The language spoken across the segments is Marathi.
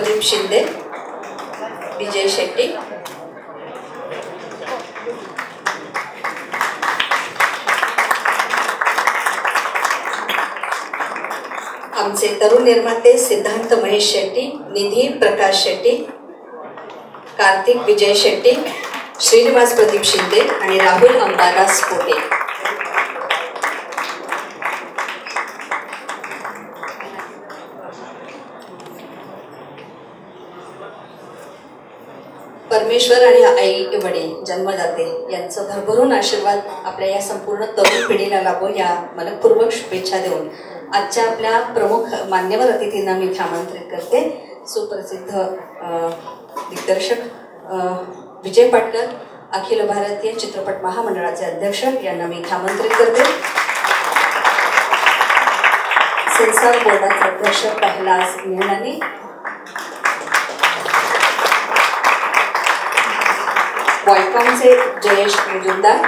प्रदीप शिंदे, विजय शेट्टी, आमचे तरुण निर्माते सिद्धांत महेश शेट्टी, निधी प्रकाश शेट्टी, कार्तिक विजय शेट्टी, श्रीनिवास प्रदीप शिंदे आणि राहुल अंबादास कोटे. परमेश्वर आणि आई वडील जन्मदाते यांचं भरभरून आशीर्वाद आपल्या या संपूर्ण तरुण पिढीला लाभो या मनपूर्वक शुभेच्छा देऊन आजच्या आपल्या प्रमुख मान्यवर अतिथींना मी आमंत्रित करते. सुप्रसिद्ध दिग्दर्शक विजय पाटकर, अखिल भारतीय चित्रपट महामंडळाचे अध्यक्ष यांना मी आमंत्रित करते. सेन्सॉर बोर्डाचे अध्यक्ष प्रहलाद मेहनानी, बॉयकॉमचे जयेश मुजुमदार,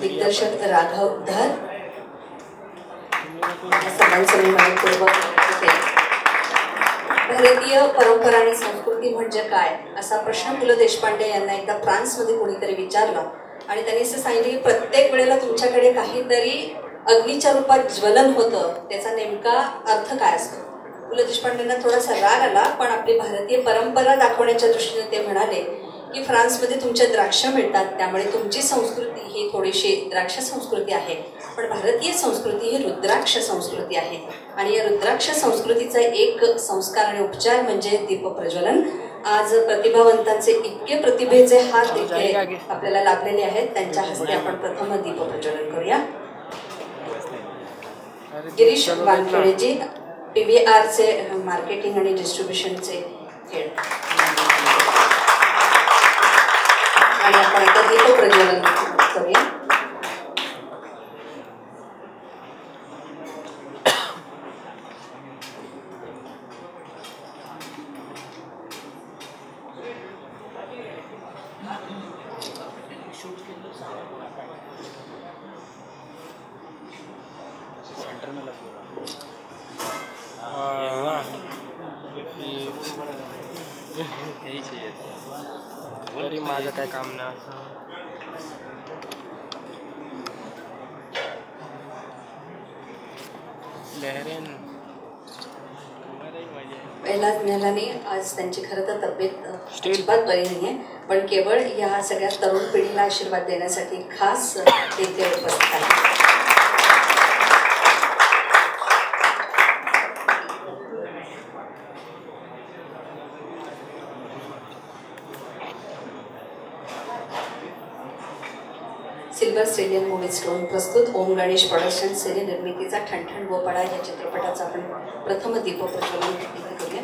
दिग्दर्शक राघव धर, भारतीय परंपरा आणि संस्कृती म्हणजे काय असा प्रश्न पु ल देशपांडे यांना एकदा फ्रान्समध्ये कोणीतरी विचारला आणि त्यांनी असं सांगितलं की प्रत्येक वेळेला तुमच्याकडे काहीतरी अग्नीच्या रूपात ज्वलन होतं, त्याचा नेमका अर्थ काय असतो. पु ल देशपांडेंना थोडासा राग आला, पण आपली भारतीय परंपरा दाखवण्याच्या दृष्टीने ते म्हणाले की फ्रान्समध्ये तुमच्या द्राक्ष मिळतात, त्यामुळे तुमची संस्कृती ही थोडीशी द्राक्ष संस्कृती आहे, पण भारतीय संस्कृती ही रुद्राक्ष संस्कृती आहे आणि या रुद्राक्ष संस्कृतीचा एक संस्कार आणि उपचार म्हणजे दीपप्रज्वलन. आज प्रतिभावंतांचे इतके प्रतिभेचे हात इथे आपल्याला लाभलेले आहेत, त्यांच्या हस्ते आपण प्रथम दीपप्रज्वलन करूया. गिरीश वानखेडेजी, PVRचे मार्केटिंग आणि डिस्ट्रीब्युशनचे हेड, आणि आपण आता दीपप्रज्वलन करूया. तरी माझं काय काम ना. प्रहलाद मेहनानी आज त्यांची खरं तर तब्येत अजिबात बरी नाही आहे, पण केवळ या सगळ्या तरुण पिढीला आशीर्वाद देण्यासाठी खास तेथे उपस्थित आहे. सिल्वर स्टेडियम मूवी स्टोन प्रस्तुत ओम गणेश प्रोडक्शन सेरी निर्मितीचा ठणठण गोपाळा या चित्रपटाचा आपण प्रथम दीपप्रज्वलन इथे करूया.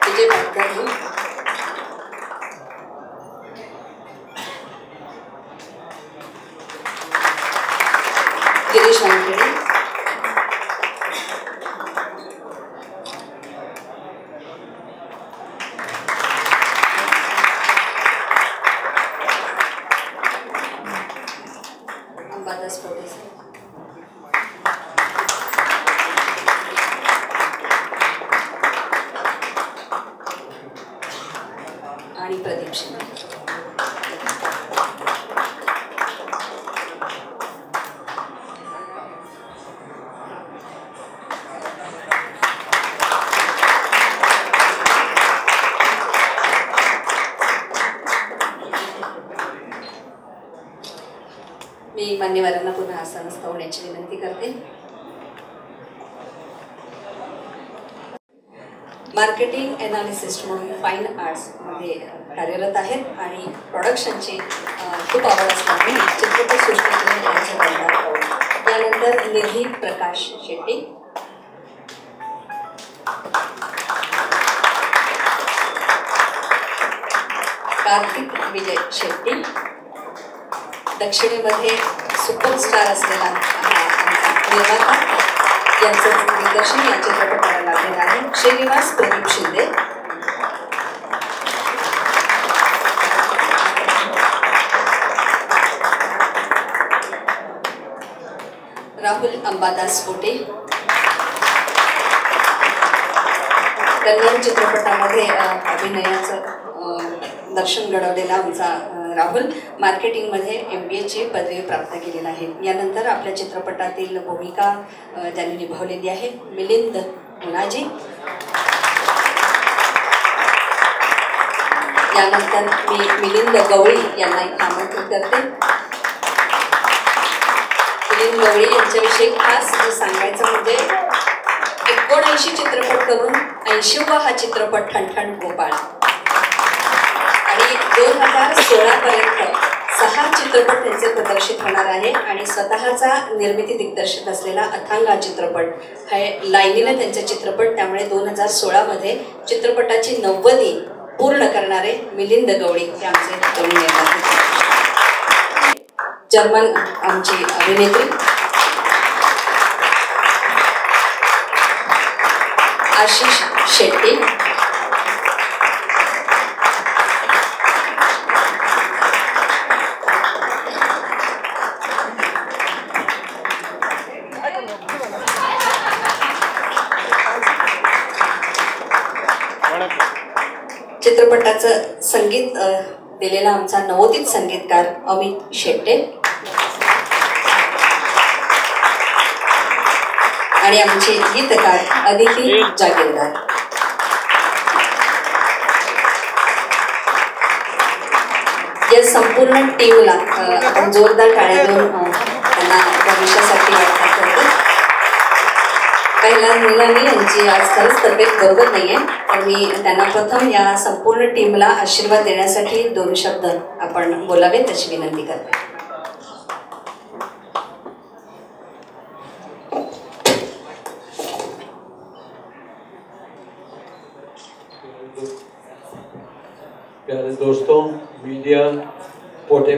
विजय पाटकर, गिरीश वानखेडे, आणि प्रदीप शिंदे. मी मान्यवरांना पुन्हा आसनस्थ होण्याची विनंती करते. मार्केटिंग एनालिसिस्ट म्हणून फाईन आर्ट्समध्ये कार्यरत आहेत आणि प्रोडक्शनची खूप आवड असल्यामुळे चित्रपटसृष्टीतून त्यांचं करतात. यानंतर निधी प्रकाश शेट्टी, कार्तिक विजय शेट्टी, दक्षिणेमध्ये सुपरस्टार असलेला निर्माता यांचं दिग्दर्शन या चित्रपटाला लाभलेलं आहे. श्रीनिवास प्रदीप शिंदे, राहुल अंबादास पोटे. कन्नड चित्रपटामध्ये अभिनयाचं दर्शन घडवलेला आमचा राहुल मार्केटिंगमध्ये MBAची पदवी प्राप्त केलेला आहे. यानंतर आपल्या चित्रपटातील भूमिका त्यांनी निभावलेली आहे मिलिंद मुनाजी. यानंतर मी मिलिंद गवळी यांना एक आमंत्रित करते. मिलिंद गवळी यांच्याविषयी खास सांगायचं म्हणजे 79 चित्रपट करून 80वा हा चित्रपट ठणठण गोपाळ आणि 2016 पर्यंत 6 चित्रपट त्यांचे प्रदर्शित होणार आहे आणि स्वतःचा निर्मिती दिग्दर्शित असलेला अथांग हा चित्रपट हे लाईनीने त्यांचे चित्रपट. त्यामुळे 2016 मध्ये चित्रपटाची 90 पूर्ण करणारे मिलिंद गवळी हे आमचे तरुण निर्माते. जर्मन आमची अभिनेत्री आशिष शेट्टी. चित्रपटाचं संगीत दिलेला आमचा नवोदित संगीतकार अमित शेट्टे आणि आमचे गीतकार अदिती जागीरदार. या संपूर्ण टीमला आपण जोरदार टाळ्या देऊन त्यांना भविष्यासाठी वाटतात करतो. पहिला मुलांनी यांची आज खरंच तब्येत बरोबर नाही आहे, तर मी त्यांना प्रथम या संपूर्ण टीमला आशीर्वाद देण्यासाठी 2 शब्द आपण बोलावेत अशी विनंती करते. प्यारे दोस्तों, मीडिया, पोटे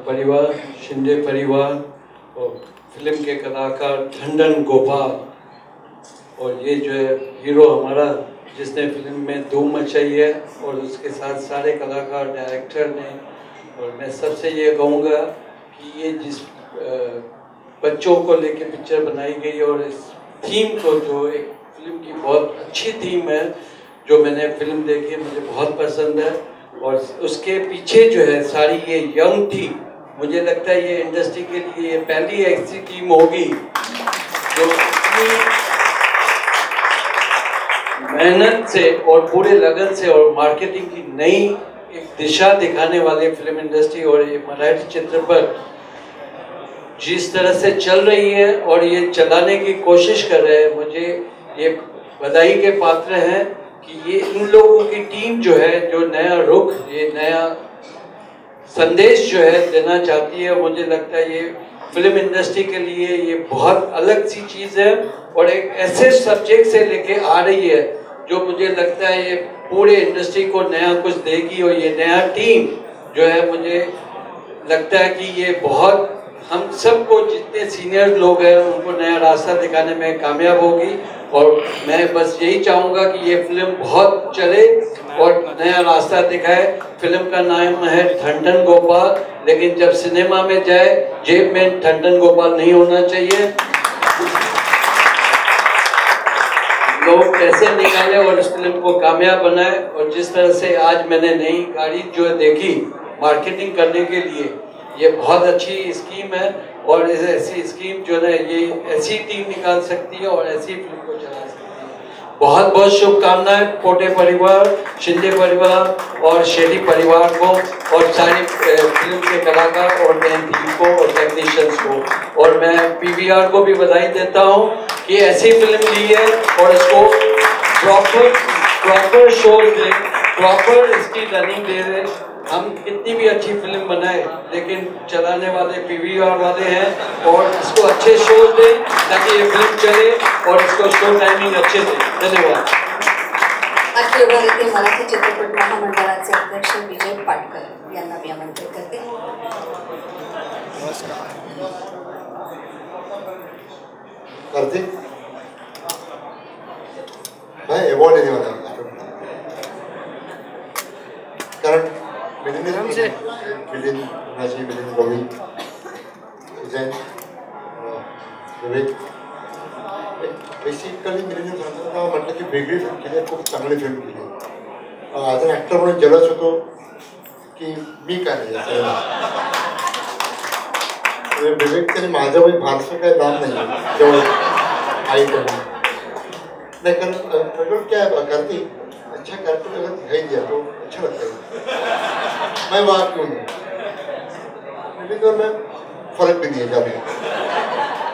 परिवार, शिंदे परिवार और फिल्म के कलाकार ठंडन गोपाल और ये जो है हीरो हमारा जिसने फिल्म में धूम मचाई है और उसके साथ सारे कलाकार, डायरेक्टर ने. और मैं सबसे ये कहूँगा कि ये जिस बच्चों को लेके पिक्चर बनाई गई और इस थीम को जो एक फिल्म की बहुत अच्छी थीम है जो मैंने फिल्म देखी है, मुझे बहुत पसंद है. और उसके पीछे जो है सारी ये यंग टीम, मुझे लगता है ये इंडस्ट्री के लिए ये पहली ऐसी टीम होगी जो मेहनत से और पूरे लगन से और मार्केटिंग की नई एक दिशा दिखाने वाले फिल्म इंडस्ट्री और ये मराठी चित्रपट जिस तरह से चल रही है और ये चलाने की कोशिश कर रहे हैं, मुझे ये बधाई के पात्र हैं कि ये इन लोगों की टीम जो है जो नया रुख, ये नया संदेश जो है देना चाहती है. मुझे लगता है ये फिल्म इंडस्ट्री के लिए ये बहुत अलग सी चीज़ है और एक ऐसे सब्जेक्ट से लेके आ रही है जो मुझे लगता है ये पूरे इंडस्ट्री को नया कुछ देगी. और ये नया टीम जो है मुझे लगता है कि ये बहुत हम सबको जितने सीनियर लोग हैं उनको नया रास्ता दिखाने में कामयाब होगी. और मैं बस यही चाहूँगा कि ये फिल्म बहुत चले और नया रास्ता दिखाए. फिल्म का नाम है ठंडन गोपाल, लेकिन जब सिनेमा में जाए जेब में ठंडन गोपाल नहीं होना चाहिए. लोग कैसे निकाले और इस फिल्म को कामयाब बनाए. और जिस तरह से आज मैंने नई गाड़ी जो है देखी मार्केटिंग करने के लिए, ये बहुत अच्छी स्कीम है और ऐसी स्कीम जो है ये ऐसी टीम निकाल सकती है और ऐसी फिल्म को चला सकती है. बहुत बहुत शुभकामनाएं पोटे परिवार, शिंदे परिवार और शेट्टी परिवार को और सारी फिल्म के कलाकार और टीम को और टेक्नीशियंस को. और मैं PVR को भी बधाई देता हूँ कि ऐसी फिल्म ली है और इसको प्रॉपर शोज दे, प्रॉपर इसकी रनिंग दे रहे. हम कितनी भी अच्छी फिल्म बनाए लेकिन चलाने वाले PVR वाले हैं और इसको अच्छे शोज दें ताकि ये फिल्म चले और इसको शो टाइमिंग अच्छे से. धन्यवाद. अखिल भारतीय मराठी चित्रपट महामंडळाचे अध्यक्ष विजय पाटकर यांना मी आमंत्रित करते. करते भाई अवॉर्ड देने वाला कारण मिलिंद राजी, मिलिंद गवळी, विवेक बेसिकली मिलिंद सांगताना म्हटलं की वेगळी फिल्म केली आहे, खूप चांगली फिल्म केली आहे. ॲज अन ॲक्टर म्हणून जलस होतो की मी काय नाही विवेक त्याने माझं वय फारसं काय लांब नाही आहे जवळ आई करून नहीं कर क्या करती अच्छा कैरेक्टर अगर दिखाई दिया तो अच्छा लगता है. मैं वहाँ क्यों नहीं लेकिन मैं फर्क भी नहीं है जाने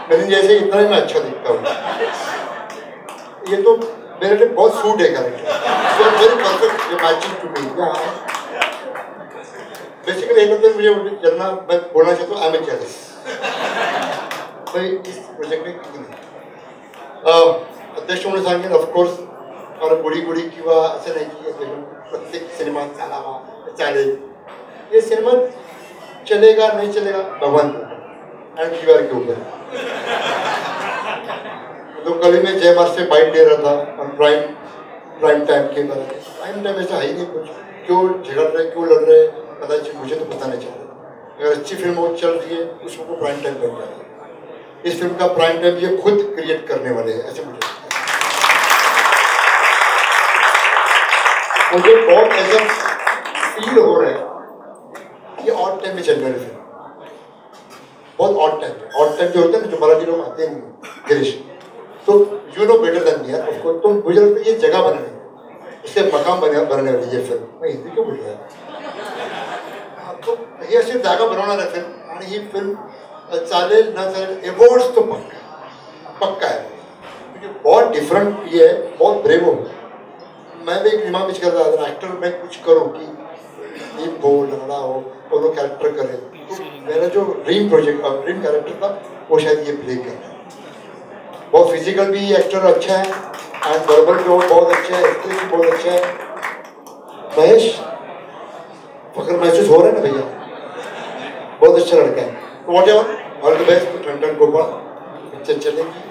मैंने जैसे इतना ही मैं अच्छा दिखता हूँ. ये तो मेरे लिए बहुत सूट है character very perfect matching to me. Basically एक होता है मुझे चलना मैं बोलना चाहता हूँ आई एम ए जेलस भाई इस प्रोजेक्ट में क्यों नहीं अध्यक्ष म्हणून सांगेन ऑफकोर्स मला गोडी गोडी किंवा असं नाही की प्रत्येक सिनेमा चालावा चालेल. ये सिनेमा चलेगा नहीं चलेगा भगवान के एंड क्यूआर के ऊपर. तो कल ही मैं जयमार से बाइट दे रहा था और प्राइम टाइम के बारे में. प्राइम टाइम ऐसा है ही नहीं कुछ. क्यों झगड़ रहे क्यों लड़ रहे पता मुझे तो पता नहीं चल रहा. अगर अच्छी फिल्म वो चल रही है उसको प्राइम टाइम बन जाए. इस फिल्म का प्राइम टाइम ये खुद क्रिएट करने वाले हैं ऐसे मुझे बहुत ऐसा फील हो रहा है कि ऑड टाइम में चल रही फिल्म. बहुत ऑड टाइम जो होता है ना जो मराठी लोग आते हैं गिरीश तो you know better than me यार उसको. तो मुझे लगता है ये जगह बनने इससे मकाम बनने वाली ये फिल्म. मैं हिंदी क्यों बोल रहा है तो ही अशी जागा बनवणार आहे फिल्म आणि ही फिल्म चालेल ना चालेल अवॉर्ड्स तो पक्का है क्योंकि बहुत डिफरेंट ये है बहुत ब्रेव हो. मैं भी एक निमा पिच कर रहा था एक्टर मैं कुछ करूँ कि ये बोल लड़ा हो और वो कैरेक्टर करे. तो मेरा जो ड्रीम कैरेक्टर था वो शायद ये प्ले करना है. बहुत फिजिकल भी एक्टर अच्छा है एंड वर्बल भी बहुत अच्छा है एक्टर भी बहुत अच्छा है. महेश फखर महसूस हो रहा है ना भैया बहुत अच्छा लड़का है. तो whatever all the best to Thanthan Gopal. Picture चलेगी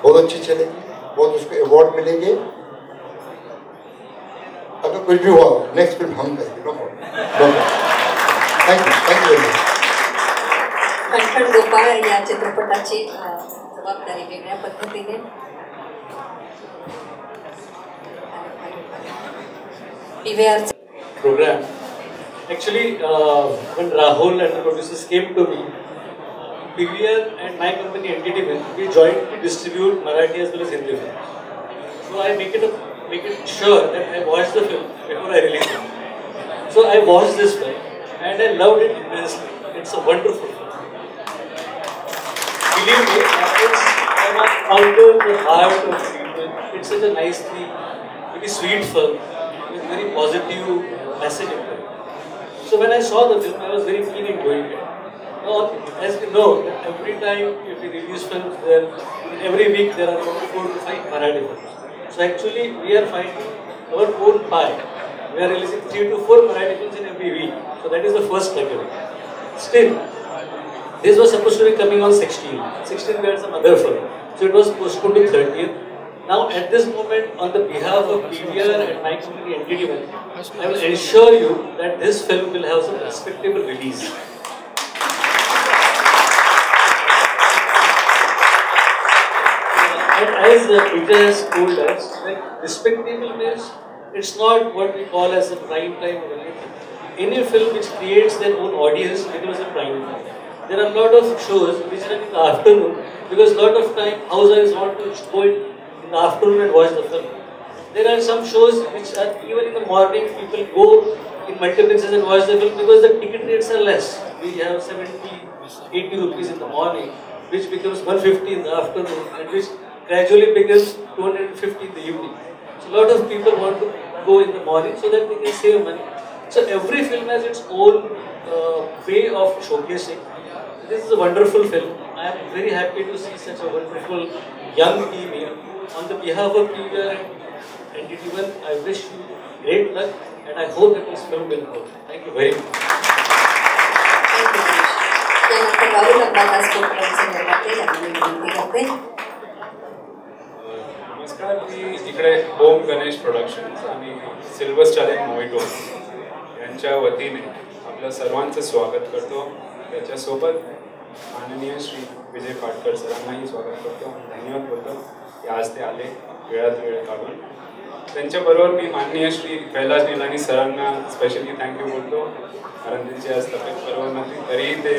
बहुत अच्छी चलेगी बहुत उसको अवार्ड मिलेंगे. अगर कुछ भी हुआ नेक्स्ट फिल्म हम करेंगे no problem. Thank you very much. Thanthan Gopal या चित्रपटाची जबाबदारी वेगळ्या पद्धतीने PVR program. Actually, when Rahul and the producers came to me, PVR and my company Entertainment, we jointly distribute Marathi as well as Hindi films. So I make it sure that I watch the film before I release it. So I watched this film and I loved it immensely. It's a wonderful film. Believe me, it's encountered the heart of people. It's such a nicely, very sweet film with very positive message in it. So when I saw the film, I was very keen in going it. Now, as you know, every time if we release films, every week there are about 4 to 5 Marathi films. So actually, we are finding our own pie. We are releasing 3 to 4 Marathi films in every week. So that is the first category. Still, this was supposed to be coming on 16. 16 we had some other film. So it was postponed to 30th. Now at this moment, on the behalf of PVR and my company Entertainment, I will ensure you that this film will have some respectable release. And as Peter has told us, that respectable means it's not what we call as a prime time or anything. Any film which creates their own audience becomes a prime time. There are a lot of shows which are in the afternoon because a lot of time housewives want to go in the afternoon and watch the film. There are some shows which are even in the morning people go in multiplexes and watch the film because the ticket rates are less. We have 70, 80 rupees in the morning, which becomes 150 in the afternoon, and which gradually becomes 250 in the evening. So a lot of people want to go in the morning so that they can save money. So every film has its own way of showcasing. This is a wonderful film. I am very happy to see such a wonderful young team here. On the behalf of PVR and Entertainment, I wish you great luck and I hope that this film will go. Thank you very much. त्यानंतर राहुल अंबादास कोकणाचे निर्माते यांनी विनंती करते. नमस्कार, मी इकडे ओम गणेश प्रोडक्शन्स आणि सिल्वर स्टार मोहितो यांच्या वतीने आपल्या सर्वांचं स्वागत करतो. त्याच्यासोबत माननीय श्री विजय पाटकर सरांनाही स्वागत करतो आणि धन्यवाद बोलतो की आज ते आले वेळात वेळ काढून. त्यांच्याबरोबर मी माननीय श्री कैलास निलानी सरांना स्पेशली थँक्यू बोलतो, कारण त्यांची आज तब्येत बरोबर नव्हती तरीही ते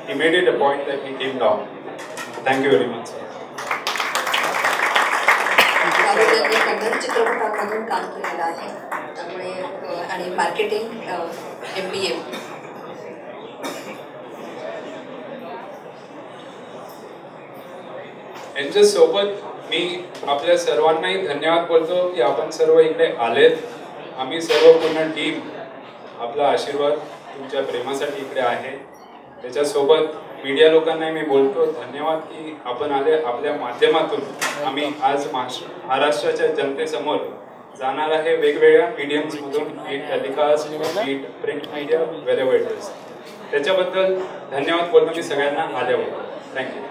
he made it a point that he came down. Thank you very much, sir. त्यांनी कन्नड चित्रपटांमधून काम केलेलं आहे, त्यामुळे आणि मार्केटिंग MBA. यांच्यासोबत मी आपल्या सर्वांनाही धन्यवाद बोलतो की आपण सर्व इकडे आलेत. आम्ही सर्व पूर्ण टीम आपला आशीर्वाद तुमच्या प्रेमासाठी इकडे आहे. त्याच्यासोबत मीडिया लोकांनाही मी बोलतो धन्यवाद की आपण आले. आपल्या माध्यमातून आम्ही आज महाराष्ट्राच्या जनतेसमोर जाणार आहे वेगवेगळ्या मीडियम्समधून, telecast, print media, wherever it. त्याच्याबद्दल धन्यवाद बोलतो मी सगळ्यांना आल्याबद्दल. Thank you.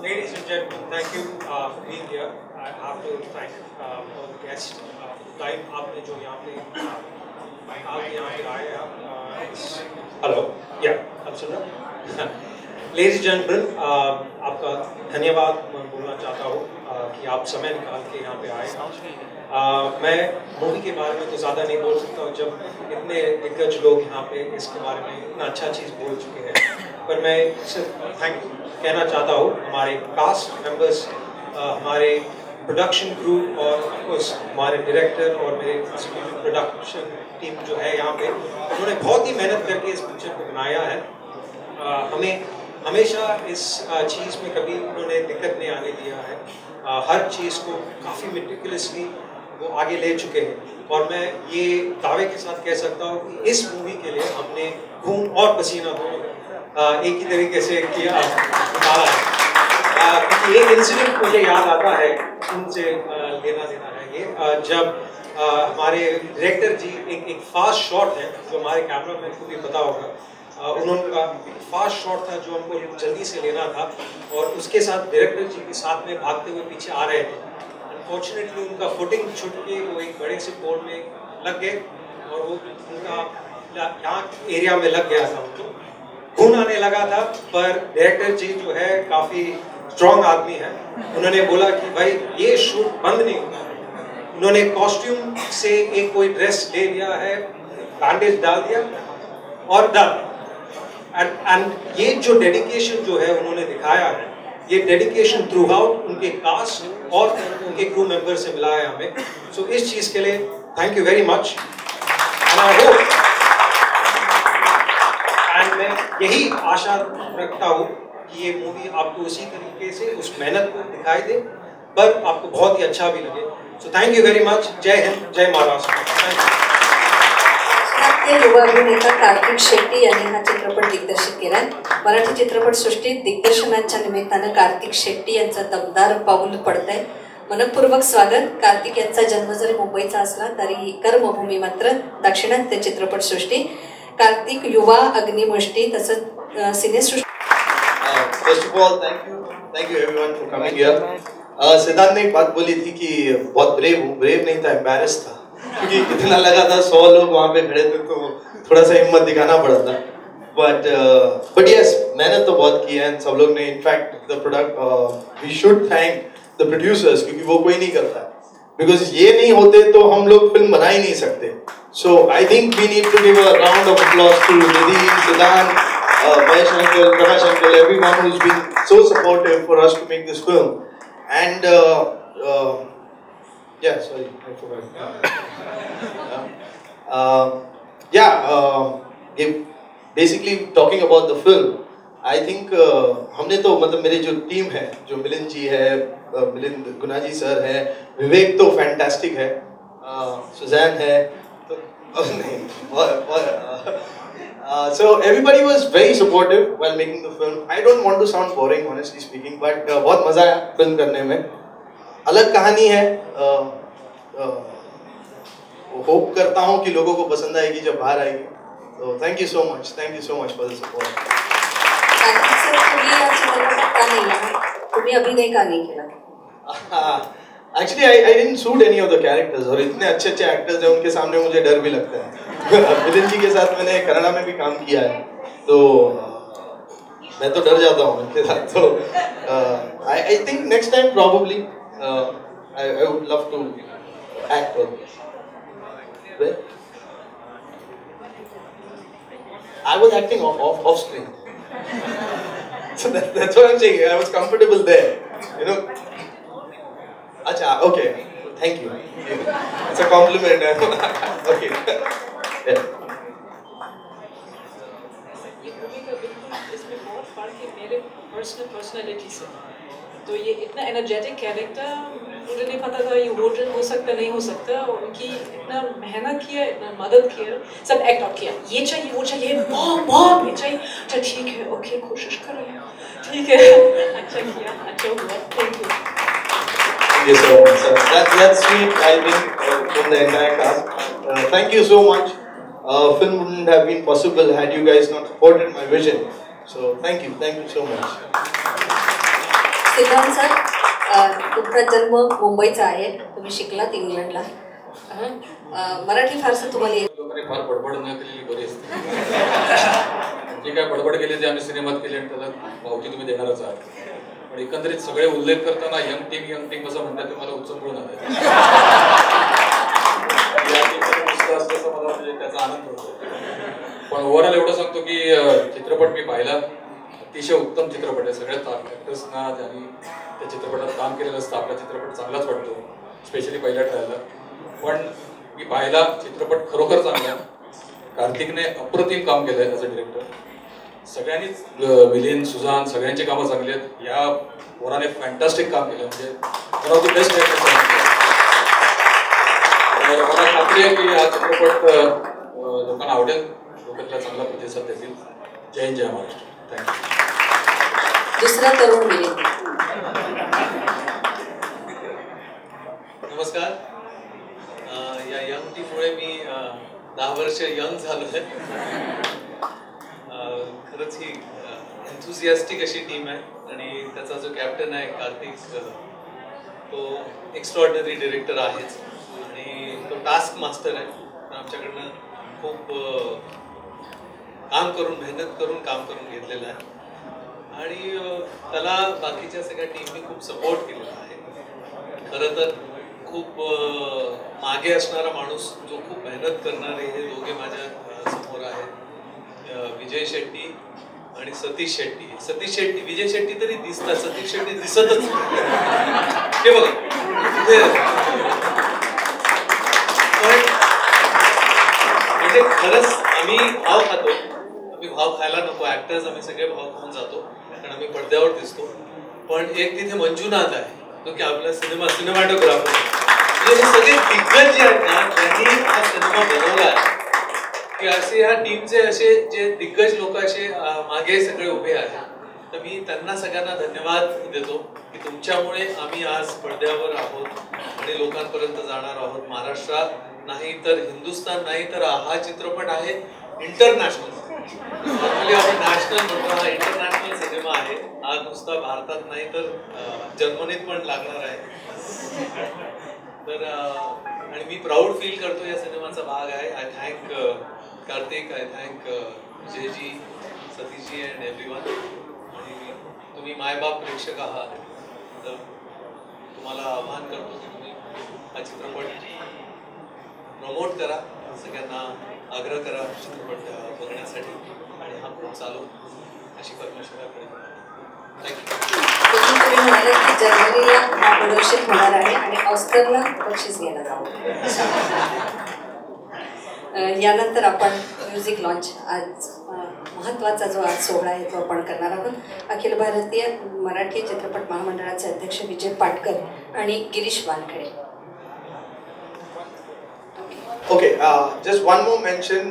Ladies and gentlemen, thank you for being here. I have to thank all the guests. Time आपने जो यहाँ पे आप यहाँ पे आए आप. Hello, yeah, आप सुन रहे हैं? Ladies and gentlemen, आपका धन्यवाद मैं बोलना चाहता हूँ कि आप समय निकाल के यहाँ पे आए. मैं मूवी के बारे में तो ज़्यादा नहीं बोल सकता हूँ जब इतने दिग्गज लोग यहाँ पे इसके बारे में इतना अच्छा चीज़ बोल चुके हैं, पर मैं सिर्फ थैंक यू कहना चाहता हूँ हमारे कास्ट मेंबर्स, हमारे प्रोडक्शन क्रू और ऑफकोर्स हमारे डायरेक्टर और मेरे प्रोडक्शन टीम जो है यहाँ पे, उन्होंने बहुत ही मेहनत करके इस पिक्चर को बनाया है. हमें हमेशा इस चीज़ में कभी उन्होंने दिक्कत नहीं आने दिया है. हर चीज़ को काफ़ी मेटिकुलसली वो आगे ले चुके हैं और मैं ये दावे के साथ कह सकता हूँ कि इस मूवी के लिए हमने खून और पसीना दोनों एक ही तरीके से किया निकाला है. क्योंकि एक इंसिडेंट मुझे याद आता है, उनसे लेना देना है ये, जब हमारे डायरेक्टर जी एक फास्ट शॉट है जो हमारे कैमरामैन को भी पता होगा, उन्होंने फास्ट शॉट था जो हमको जल्दी से लेना था और उसके साथ डायरेक्टर जी के साथ में भागते हुए पीछे आ रहे थे. अनफॉर्चुनेटली उनका फुटिंग छूट के वो एक बड़े से पोल में लग गए और वो उनका यहाँ एरिया में लग गया था, उनको खून आने लगा था. पर डायरेक्टर जी जो है काफ़ी स्ट्रॉन्ग आदमी है, उन्होंने बोला कि भाई ये शूट बंद नहीं होगा. उन्होंने कॉस्ट्यूम से एक कोई ड्रेस ले लिया है, बैंडेज डाल दिया और डन. एंड ये जो डेडिकेशन जो है उन्होंने दिखाया है, ये डेडिकेशन थ्रू आउट उनके कास्ट और उनके क्रू मेंबर से मिला है हमें. सो इस चीज़ के लिए thank you very much. And I hope, end मैं यही आशा रखता हूँ कि ये मूवी आपको उसी तरीके से उस मेहनत को दिखाई दे, पर आपको बहुत ही अच्छा भी लगे. So thank you very much. जय हिंद, जय महाराष्ट्र. युवा अभिनेता कार्तिक शेट्टी यांनी हा चित्रपट दिग्दर्शित केलाय. मराठी चित्रपटसृष्टीत दिग्दर्शनाच्या निमित्तानं कार्तिक शेट्टी यांचं दमदार पाऊल पडतंय. मनपूर्वक स्वागत. कार्तिक यांचा जन्म जरी मुंबईचा असला तरी कर्मभूमी मात्र दाक्षिणात्य चित्रपटसृष्टी. कार्तिक युवा अग्निमुष्टी तसंच सिनेसृष्टी. First of all thank you everyone for coming here. Siddhant ने एक बात बोली थी कि बहुत ब्रेव नहीं था, एम्बैरेस था, क्योंकि इतना लगा था 100 लोग वहाँ पे खड़े थे तो थोड़ा सा हिम्मत दिखाना पड़ा था. बट यस, मेहनत तो बहुत की है सब लोग ने. In fact the product we should thank the producers, क्योंकि वो कोई नहीं करता, बिकॉज ये नहीं होते तो हम लोग फिल्म बना ही नहीं सकते. So I think we need to give a round of applause to Nidhi, Siddhant, Mahesh uncle, Prakash uncle, everyone who's been so supportive for us to make this film. And yeah, sorry, I forgot. Basically talking about the film, I think हमने तो मतलब मेरे जो टीम है, जो मिलिंद जी है, मिलिंद गुना जी सर है, विवेक तो फैंटास्टिक है, सुजैन है, तो नहीं, so everybody was very supportive while making the film. I don't want to sound boring, honestly speaking, but बहुत मजा आया फिल्म करने में. अलग कहानी है. होप करता हूँ कि लोगों को पसंद आएगी जब बाहर आएगी. So thank you so much for the support. तुम्ही अभिनय का नाही केला? Actually, I didn't suit any of the characters और इतने अच्छे एक्टर्स हैं उनके सामने मुझे डर भी लगता है। मिलिंद जी के साथ मैंने कन्नड़ा में भी काम किया है, तो मैं तो डर जाता हूँ उनके साथ। तो I think next time probably I would love to act for this. Right? I was acting off screen. So that's what I'm saying. I was comfortable there. You know. Acha, okay. Thank you. It's a compliment. Okay. Yeah. इसमें बहुत फर्क है मेरे पर्सनैलिटी से। तो ये इतना एनर्जेटिक कैरेक्टर मुझे नहीं पता था ये हो सकता नहीं हो सकता, और उनकी इतना मेहनत किया, इतना मदद किया, सब एक्ट आउट किया, ये चाहिए वो चाहिए, बहुत ये चाहिए, अच्छा ठीक है, ओके कोशिश करो, ठीक है, अच्छा किया, अच्छा हुआ, thank you. Thank you so much, sir. That's sweet, I think, from the entire cast. Thank you so much. Film wouldn't have been possible had you guys not supported my vision. So thank you so much. सिद्धांत सर, तुमचा जन्म मुंबईचा आहे, तुम्ही शिकलात इंग्लंडला, मराठी फारसं तुम्हाला येत? लोकांनी फार बडबड न केलेली बरी असते. जे काय बडबड केली ते आम्ही सिनेमात केले आणि त्याला पावती तुम्ही देणारच आहात. पण एकंदरीत सगळे उल्लेख करताना यंग टीम असं म्हणतात, तुम्हाला उचंबळून आलं असं मला म्हणजे त्याचा आनंद होतो. पण ओव्हरऑल एवढं सांगतो की चित्रपट मी पाहिला, अतिशय उत्तम चित्रपट आहे. सगळ्यात ॲक्टर्सना ज्यांनी त्या चित्रपटात काम केलेलं असतं आपला चित्रपट चांगलाच वाटतो, स्पेशली पहिल्या ट्रायलला. पण मी पाहिला चित्रपट खरोखर चांगला. कार्तिकने अप्रतिम काम केलं आहे ॲज अ डिरेक्टर. सगळ्यांनीच मिलिंद, सुजान सगळ्यांची कामं चांगली आहेत. या पोराने फॅन्टास्टिक काम केलं, म्हणजे one of the best director. मला खात्री आहे की हा चित्रपट लोकांना आवडेल, लोक त्याला चांगला प्रतिसाद देतील. जय हिंद, जय महाराष्ट्र. थँक्यू. दुसरा तरुण मिलिंद. नमस्कार. या यंग टीममुळे मी 10 वर्ष यंग झालो आहे. खरंच ही एन्थुसियास्टिक अशी टीम आहे, आणि त्याचा जो कॅप्टन आहे कार्तिक, तो एक्स्ट्रॉर्डनरी डिरेक्टर आहेच, आणि तो टास्क मास्टर आहे. आमच्याकडनं खूप काम करून, मेहनत करून काम करून घेतलेलं आहे, आणि त्याला बाकीच्या सगळ्या टीमनी खूप सपोर्ट केलेला आहे. खरं तर खूप मागे असणारा माणूस, जो खूप मेहनत करणारे, हे दोघे माझ्या समोर आहेत, विजय शेट्टी आणि सतीश शेट्टी. सतीश शेट्टी, विजय शेट्टी तरी दिसतात, सतीश शेट्टी दिसतच हे बघा. म्हणजे खरंच आम्ही भाव खातो, आम्ही भाव खायला नको, ऍक्टर्स आम्ही सगळे भाव खाऊन जातो, कारण आम्ही पडद्यावर दिसतो. पण एक तिथे मंजुनाथ आहे, तो की आपला सिनेमॅटोग्राफर, हे सगळे दिग्गज जे आहेत ना, त्यांनी हा सिनेमा बनवला आहे, की असे ह्या टीमचे असे जे दिग्गज लोक असे मागे सगळे उभे आहेत. तर मी त्यांना सगळ्यांना धन्यवाद देतो की तुमच्यामुळे आम्ही आज पडद्यावर आहोत आणि लोकांपर्यंत जाणार आहोत. महाराष्ट्रात नाही तर हिंदुस्थान नाही तर हा चित्रपट आहे इंटरनॅशनल. नॉर्मली आपण नॅशनल म्हणतो, हा इंटरनॅशनल सिनेमा आहे. हा नुसता भारतात नाही तर जर्मनीत पण लागणार आहे. तर आणि मी प्राऊड फील करतो या सिनेमाचा भाग आहे. I thank Kartik, I thank Vijayji, सतीशजी and everyone. आणि तुम्ही मायबाप प्रेक्षक आहात, तर तुम्हाला आवाहन करतो की तुम्ही हा चित्रपट प्रमोट करा, सगळ्यांना आग्रह करा चित्रपट बघण्यासाठी, आणि हा खूप चालू अशी परमेश्वराकडे. तुम्ही म्हणाले की जर्मनीला हा प्रदर्शित होणार आहे आणि ऑस्करला बक्षीस घ्यायला जाऊ. यानंतर आपण म्युझिक लॉन्च, आज महत्त्वाचा जो आज सोहळा आहे तो आपण करणार आहोत. अखिल भारतीय मराठी चित्रपट महामंडळाचे अध्यक्ष विजय पाटकर आणि Girish Wankhede. Okay, just one more mention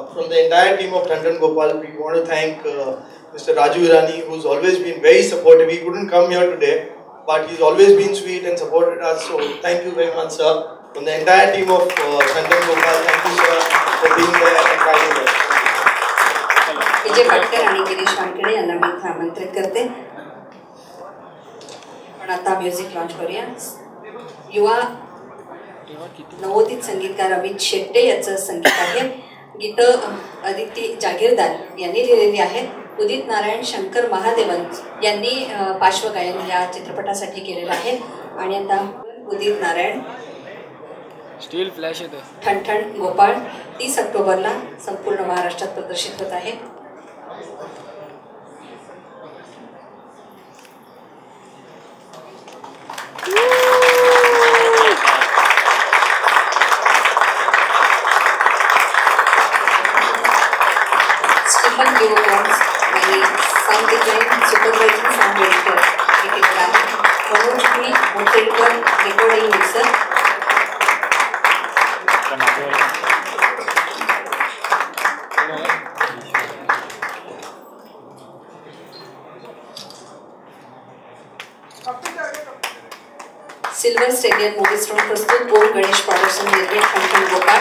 from the entire team of Tandon Gopal. We want to thank Mr. Raju Irani, who's always been very supportive. He couldn't come here today, but he's always been sweet and supported us. So thank you very much, sir. From the entire team of Tandon Gopal, thank you, sir, for being there and guiding us. विजय पाटकर आणि गिरीश वानखेडे यांना मी इथे आमंत्रित करते. पण आता म्युझिक लॉन्च करूया. युवा नवोदित संगीतकार अमित शेट्टे याचं संगीत आहे. गीतं अदिती जागीरदार यांनी लिहिलेली आहेत. उदित नारायण शंकर महादेवन यांनी पार्श्वगायन या चित्रपटासाठी केलेलं आहे. आणि आता उदित नारायण स्टील फ्लॅश येतं. ठणठण गोपाळ 30 ऑक्टोबरला संपूर्ण महाराष्ट्रात प्रदर्शित होत आहे. स्टीफन डिओग्राम्स आणि sound design supervising sound editor हे केलेलं आहे. Manoj P Motedkar recording mixer. Silver Stadium Movie Stone प्रस्तुत ओम गणेश प्रॉडक्शन निर्मित ठणठण गोपाळ